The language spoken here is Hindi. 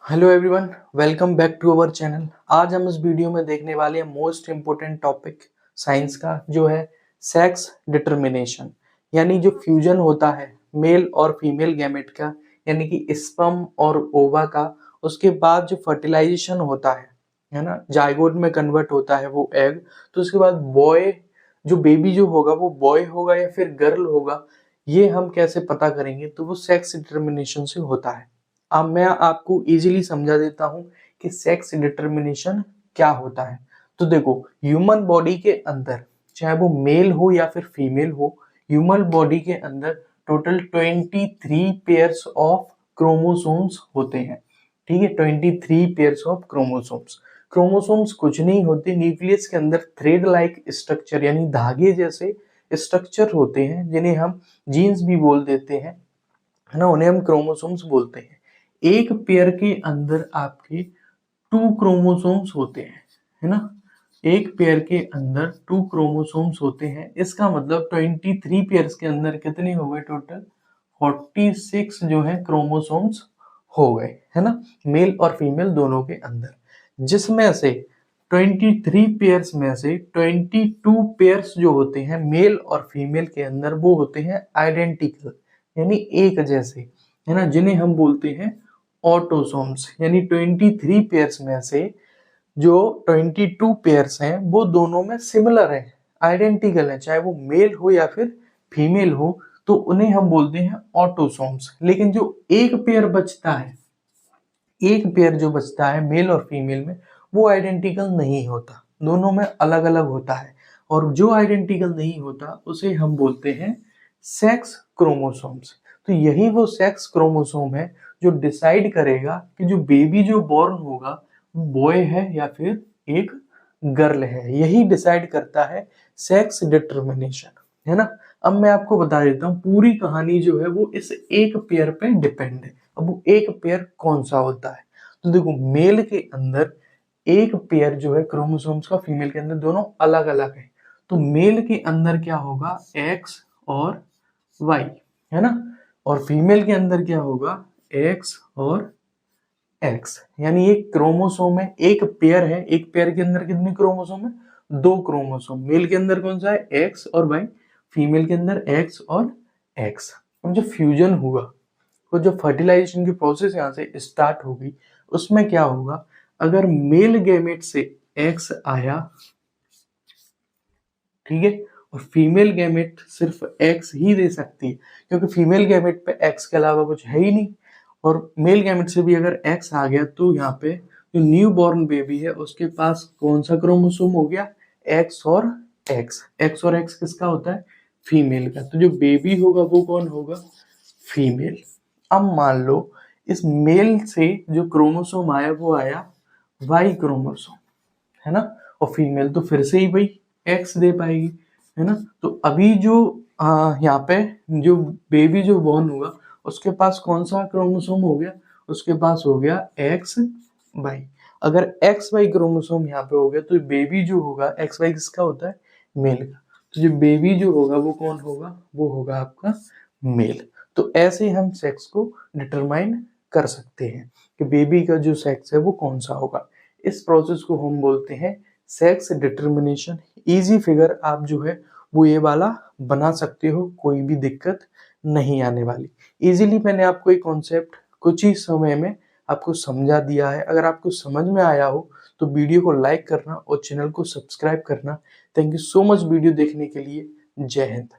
Hello everyone, welcome back to our channel. आज हम इस वीडियो में देखने वाले हैं मोस्ट इम्पोर्टेंट टॉपिक साइंस का, जो है सेक्स डिटर्मिनेशन। यानी जो फ्यूजन होता है मेल और फीमेल गैमेट का, यानी कि स्पर्म और ओवा का, उसके बाद जो फर्टिलाइजेशन होता है ना, जाइगोट में कन्वर्ट होता है वो एग। तो उसके बाद बॉय, जो बेबी जो होगा वो बॉय होगा या फिर गर्ल होगा, ये हम कैसे पता करेंगे? तो वो सेक्स डिटर्मिनेशन से होता है। अब मैं आपको इजीली समझा देता हूं कि सेक्स डिटर्मिनेशन क्या होता है। तो देखो, ह्यूमन बॉडी के अंदर, चाहे वो मेल हो या फिर फीमेल हो, ह्यूमन बॉडी के अंदर टोटल 23 पेयर्स ऑफ क्रोमोसोम्स होते हैं। ठीक है, 23 पेयर्स ऑफ क्रोमोसोम्स। क्रोमोसोम्स कुछ नहीं होते, न्यूक्लियस के अंदर थ्रेड लाइक स्ट्रक्चर यानी धागे जैसे स्ट्रक्चर होते हैं, जिन्हें हम जीन्स भी बोल देते हैं, है ना, उन्हें हम क्रोमोसोम्स बोलते हैं। एक पेयर के अंदर आपके 2 क्रोमोसोम्स होते हैं, है ना। एक पेयर के अंदर 2 क्रोमोसोम्स होते हैं। इसका मतलब 23 पेयर्स के अंदर कितने हो गए? टोटल 46 जो है क्रोमोसोम्स हो गए, है ना, मेल और फीमेल दोनों के अंदर। जिसमें से 23 पेयर्स में से 22 पेयर्स जो होते हैं मेल और फीमेल के अंदर, वो होते हैं आइडेंटिकल, यानी एक जैसे, है ना, जिन्हें हम बोलते हैं ऑटोसोम्स। यानी 23 पेयर्स में से जो 22 पेयर्स हैं वो दोनों में सिमिलर है, आइडेंटिकल है, चाहे वो मेल हो या फिर फीमेल हो, तो उन्हें हम बोलते हैं ऑटोसोम्स। लेकिन जो एक पेयर बचता है, एक पेयर जो बचता है मेल और फीमेल में, वो आइडेंटिकल नहीं होता, दोनों में अलग अलग होता है। और जो आइडेंटिकल नहीं होता उसे हम बोलते हैं सेक्स क्रोमोसोम्स। तो यही वो सेक्स क्रोमोसोम है जो डिसाइड करेगा कि जो बेबी जो बॉर्न होगा वो बॉय है या फिर एक गर्ल है। यही डिसाइड करता है सेक्स डिटर्मिनेशन, है ना। अब मैं आपको बता देता हूँ, पूरी कहानी जो है वो इस एक पेयर पे डिपेंड है। अब वो एक पेयर कौन सा होता है? तो देखो, मेल के अंदर एक पेयर जो है क्रोमोसोम्स का, फीमेल के अंदर दोनों अलग अलग है। तो मेल के अंदर क्या होगा? एक्स और वाई, है ना। और फीमेल के अंदर क्या होगा? एक्स और एक्स। यानी एक क्रोमोसोम है, एक पेयर है। एक पेयर के अंदर कितने क्रोमोसोम है? 2 क्रोमोसोम। मेल के अंदर कौन सा है? एक्स और वाई। फीमेल के अंदर एक्स और एक्स। अब जो फ्यूजन हुआ, तो जो फर्टिलाइजेशन की प्रोसेस यहाँ से स्टार्ट होगी, उसमें क्या होगा? अगर मेल गैमेट से एक्स आया, ठीक है, और फीमेल गैमेट सिर्फ एक्स ही दे सकती है, क्योंकि फीमेल गैमेट पे एक्स के अलावा कुछ है ही नहीं। और मेल गैमेट से भी अगर एक्स आ गया, तो यहाँ पे जो न्यू बॉर्न बेबी है उसके पास कौन सा क्रोमोसोम हो गया? एक्स और एक्स। एक्स और एक्स किसका होता है? फीमेल का। तो जो बेबी होगा वो कौन होगा? फीमेल। अब मान लो इस मेल से जो क्रोमोसोम आया वो आया वाई क्रोमोसोम, है ना। और फीमेल तो फिर से ही भाई एक्स दे पाएगी, है ना। तो अभी जो यहाँ पे जो बेबी जो बॉर्न हुआ, उसके पास कौन सा क्रोमोसोम हो गया? उसके पास हो गया एक्स वाई। अगर एक्स वाई क्रोमोसोम यहाँ पे हो गया, तो बेबी जो होगा, एक्स वाई किसका होता है? मेल का। तो जो बेबी जो होगा वो कौन होगा? वो होगा आपका मेल। तो ऐसे हम सेक्स को डिटरमाइन कर सकते हैं कि बेबी का जो सेक्स है वो कौन सा होगा। इस प्रोसेस को हम बोलते हैं सेक्स डिटर्मिनेशन। इजी फिगर आप जो है वो ये वाला बना सकते हो, कोई भी दिक्कत नहीं आने वाली। इजीली मैंने आपको एक कॉन्सेप्ट कुछ ही समय में आपको समझा दिया है। अगर आपको समझ में आया हो तो वीडियो को लाइक करना और चैनल को सब्सक्राइब करना। Thank you so much video देखने के लिए। जय हिंद।